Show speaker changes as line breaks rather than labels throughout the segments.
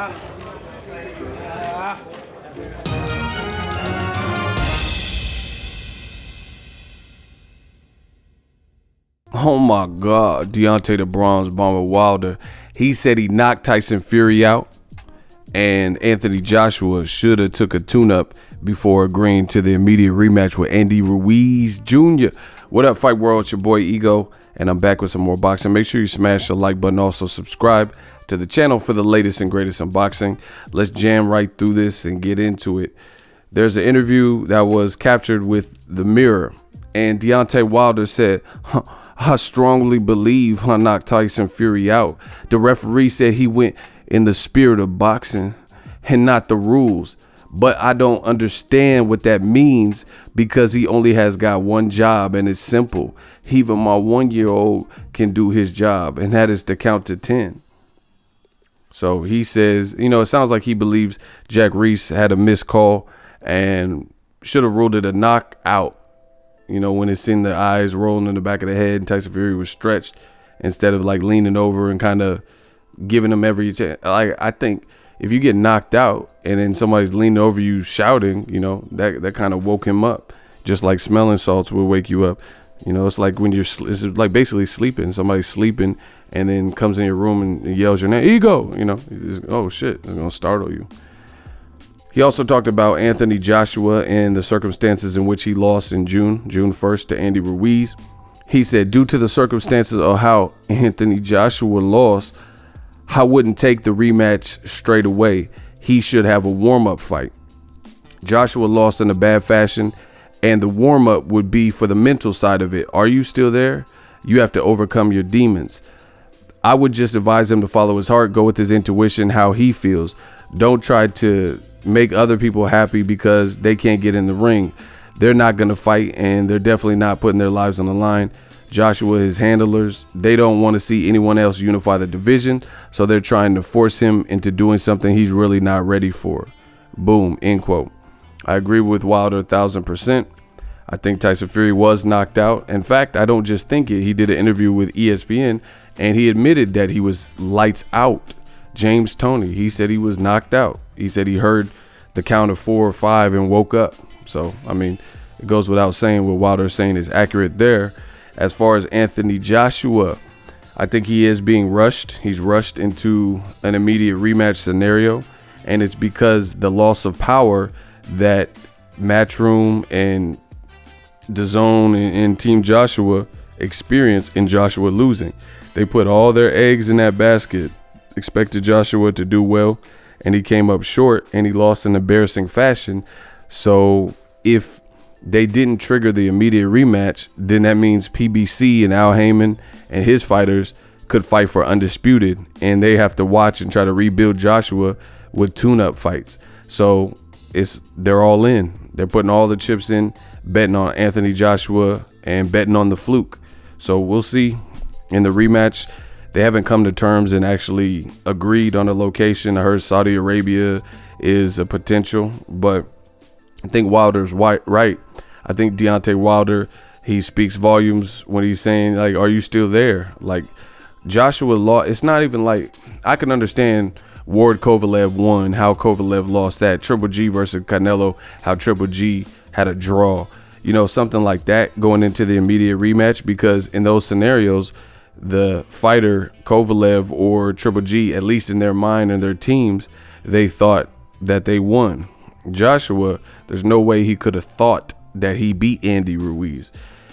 Oh my God, Deontay the Bronze Bomber Wilder. He said he knocked Tyson Fury out, and Anthony Joshua should have took a tune-up before agreeing to the immediate rematch with Andy Ruiz Jr. What up, Fight World? It's your boy Ego, and I'm back with some more boxing. Make sure you smash the like button. Also subscribe to the channel for the latest and greatest in boxing. Let's jam right through this and get into it. There's an interview that was captured with The Mirror, and Deontay Wilder said, I strongly believe I knocked Tyson Fury out. The referee said he went in the spirit of boxing and not the rules. But I don't understand what that means because he only has got one job, and it's simple. Even my 1-year-old can do his job, and that is to count to 10. So he says, it sounds like he believes Jack Ruiz had a missed call and should have ruled it a knockout. When it's in the eyes rolling in the back of the head, and Tyson Fury was stretched instead of like leaning over and kind of giving him every chance. I think if you get knocked out and then somebody's leaning over you shouting, that kind of woke him up. Just like smelling salts will wake you up. It's like when it's like basically sleeping. Somebody's sleeping and then comes in your room and yells your name, Ego. Oh shit, it's gonna startle you. He also talked about Anthony Joshua and the circumstances in which he lost in June 1st to Andy Ruiz. He said, due to the circumstances of how Anthony Joshua lost, I wouldn't take the rematch straight away. He should have a warm-up fight. Joshua lost in a bad fashion, and the warm-up would be for the mental side of it. Are you still there? You have to overcome your demons. I would just advise him to follow his heart, go with his intuition, how he feels. Don't try to make other people happy because they can't get in the ring. They're not going to fight, and they're definitely not putting their lives on the line. Joshua, his handlers, they don't want to see anyone else unify the division, so they're trying to force him into doing something he's really not ready for. Boom, end quote. I agree with Wilder 1,000%. I think Tyson Fury was knocked out. In fact, I don't just think it. He did an interview with ESPN, and he admitted that he was lights out. James Toney, he said he was knocked out. He said he heard the count of 4 or 5 and woke up. So, it goes without saying what Wilder is saying is accurate there. As far as Anthony Joshua, I think he is being rushed. He's rushed into an immediate rematch scenario, and it's because the loss of power that Matchroom and DAZN and Team Joshua experienced in Joshua losing. They put all their eggs in that basket, expected Joshua to do well, and he came up short and he lost in embarrassing fashion. So if they didn't trigger the immediate rematch, then that means PBC and Al Heyman and his fighters could fight for undisputed, and they have to watch and try to rebuild Joshua with tune-up fights. So they're all in. They're putting all the chips in, betting on Anthony Joshua and betting on the fluke. So we'll see in the rematch. They haven't come to terms and actually agreed on a location. I heard Saudi Arabia is a potential, but I think Wilder's right. I think Deontay Wilder, he speaks volumes when he's saying, like, are you still there? Like, Joshua lost. It's not even like, I can understand Ward Kovalev won, how Kovalev lost that. Triple G versus Canelo, how Triple G had a draw. Something like that going into the immediate rematch, because in those scenarios, the fighter, Kovalev or Triple G, at least in their mind and their teams, they thought that they won. Joshua, there's no way he could have thought that he beat Andy Ruiz.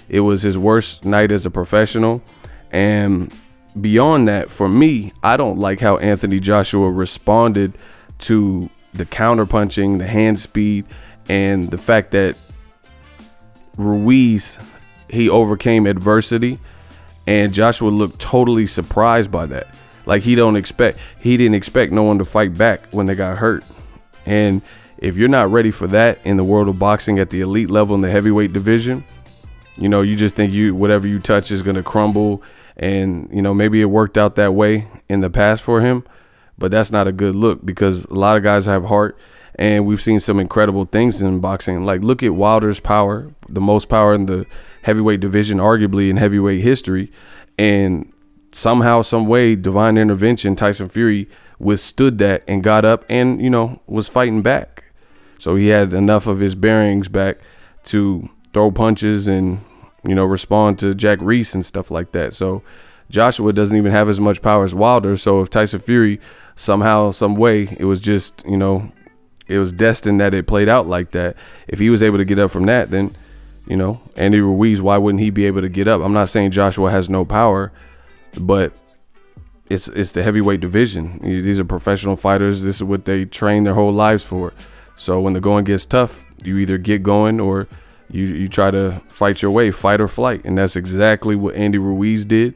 It was his worst night as a professional. And beyond that, for me, I don't like how Anthony Joshua responded to the counterpunching, the hand speed, and the fact that Ruiz, he overcame adversity, and Joshua looked totally surprised by that. Like he didn't expect no one to fight back when they got hurt. And if you're not ready for that in the world of boxing at the elite level in the heavyweight division, you just think whatever you touch is going to crumble. And, maybe it worked out that way in the past for him, but that's not a good look, because a lot of guys have heart, and we've seen some incredible things in boxing. Like, look at Wilder's power, the most power in the heavyweight division, arguably in heavyweight history. And somehow, some way, divine intervention, Tyson Fury withstood that and got up and, was fighting back. So he had enough of his bearings back to throw punches and, respond to Jack Reese and stuff like that. So Joshua doesn't even have as much power as Wilder. So if Tyson Fury somehow, some way, it was just, it was destined that it played out like that. If he was able to get up from that, then, Andy Ruiz, why wouldn't he be able to get up? I'm not saying Joshua has no power, but it's the heavyweight division. These are professional fighters. This is what they train their whole lives for. So when the going gets tough, you either get going or you try to fight your way, fight or flight. And that's exactly what Andy Ruiz did.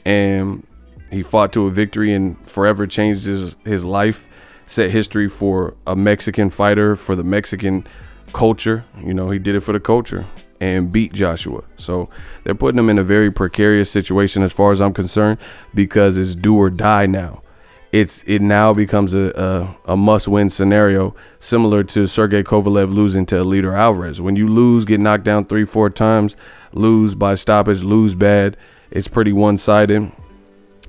And he fought to a victory and forever changed his life, set history for a Mexican fighter, for the Mexican culture. He did it for the culture and beat Joshua. So they're putting him in a very precarious situation as far as I'm concerned, because it's do or die now. It now becomes a must-win scenario, similar to Sergey Kovalev losing to Eleider Alvarez. When you lose, get knocked down 3-4 times, lose by stoppage, lose bad, it's pretty one-sided.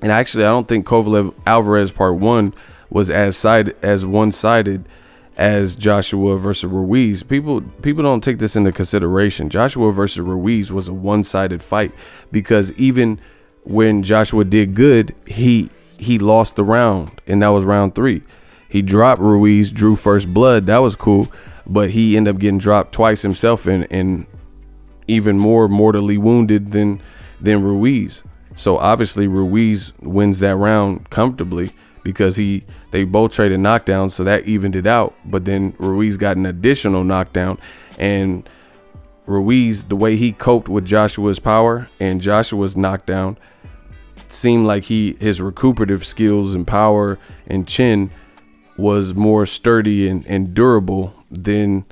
And actually, I don't think Kovalev Alvarez part 1 was as one-sided as Joshua versus Ruiz. People don't take this into consideration. Joshua versus Ruiz was a one-sided fight, because even when Joshua did good, he lost the round, and that was round 3. He dropped Ruiz, drew first blood. That was cool, but he ended up getting dropped twice himself and even more mortally wounded than Ruiz. So obviously Ruiz wins that round comfortably, because they both traded knockdowns, so that evened it out. But then Ruiz got an additional knockdown, and Ruiz, the way he coped with Joshua's power and Joshua's knockdown, seemed like his recuperative skills and power and chin was more sturdy and durable than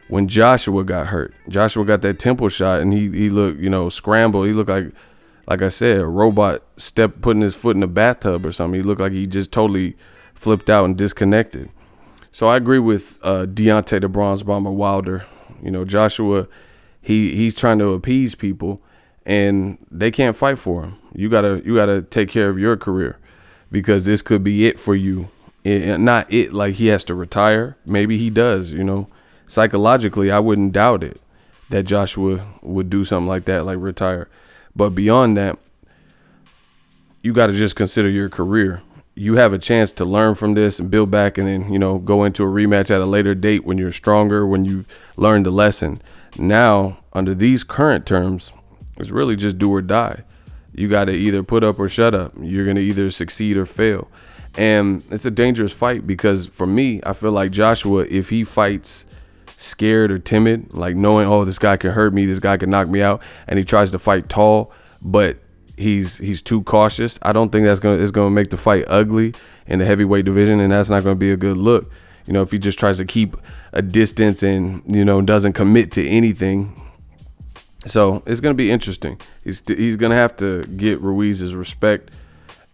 when Joshua got hurt. Joshua got that temple shot and he looked, scrambled. He looked like I said, a robot putting his foot in a bathtub or something. He looked like he just totally flipped out and disconnected. So I agree with Deontay the Bronze Bomber Wilder. Joshua, he's trying to appease people, and they can't fight for him. You gotta take care of your career, because this could be it for you. Not it like he has to retire. Maybe he does. Psychologically, I wouldn't doubt it that Joshua would do something like that, like retire. But beyond that, you got to just consider your career. You have a chance to learn from this and build back, and then go into a rematch at a later date when you're stronger, when you've learned the lesson. Now, under these current terms, it's really just do or die. You got to either put up or shut up. You're going to either succeed or fail. And it's a dangerous fight, because for me, I feel like Joshua, if he fights scared or timid, like knowing, oh, this guy can hurt me, this guy can knock me out, and he tries to fight tall, but he's too cautious, I don't think it's gonna make the fight ugly in the heavyweight division, and that's not gonna be a good look. If he just tries to keep a distance and doesn't commit to anything. So it's gonna be interesting. He's gonna have to get Ruiz's respect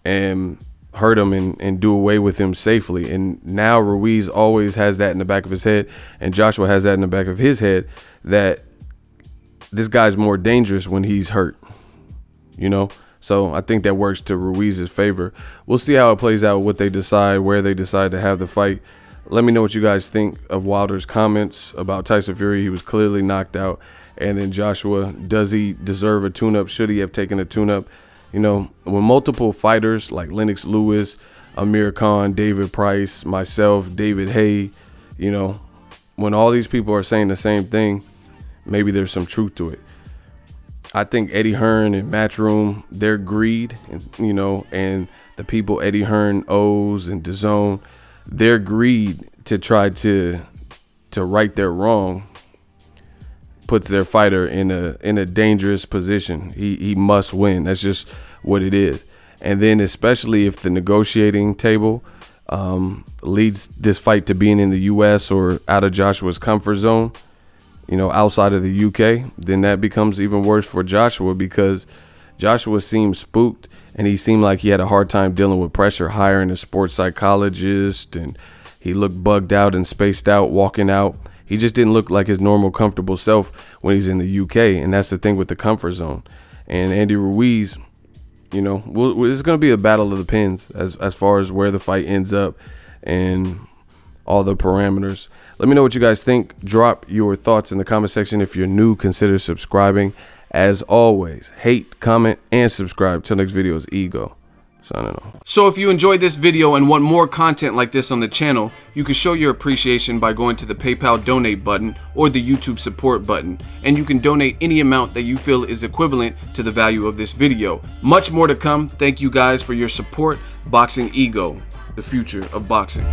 and hurt him and do away with him safely. And now Ruiz always has that in the back of his head, and Joshua has that in the back of his head, that this guy's more dangerous when he's hurt. So I think that works to Ruiz's favor. We'll see how it plays out, what they decide, where they decide to have the fight. Let me know what you guys think of Wilder's comments about Tyson Fury. He was clearly knocked out. And then Joshua, does he deserve a tune-up? Should he have taken a tune-up? When multiple fighters like Lennox Lewis, Amir Khan, David Price, myself, David Hay, when all these people are saying the same thing, maybe there's some truth to it. I think Eddie Hearn and Matchroom, their greed, and the people Eddie Hearn owes and DAZN, their greed to try to right their wrong puts their fighter in a dangerous position. He must win. That's just what it is. And then especially if the negotiating table leads this fight to being in the U.S. or out of Joshua's comfort zone, outside of the UK, then that becomes even worse for Joshua, because Joshua seemed spooked and he seemed like he had a hard time dealing with pressure, hiring a sports psychologist, and he looked bugged out and spaced out walking out. He just didn't look like his normal comfortable self when he's in the UK, and that's the thing with the comfort zone. And Andy Ruiz, You know, it's going to be a battle of the pins as far as where the fight ends up and all the parameters. Let me know what you guys think. Drop your thoughts in the comment section. If you're new, consider subscribing. As always, hate, comment, and subscribe. Till next video is Ego. Signing off. So if you enjoyed this video and want more content like this on the channel, you can show your appreciation by going to the PayPal donate button or the YouTube support button, and you can donate any amount that you feel is equivalent to the value of this video. Much more to come. Thank you guys for your support. Boxing Ego, the future of boxing.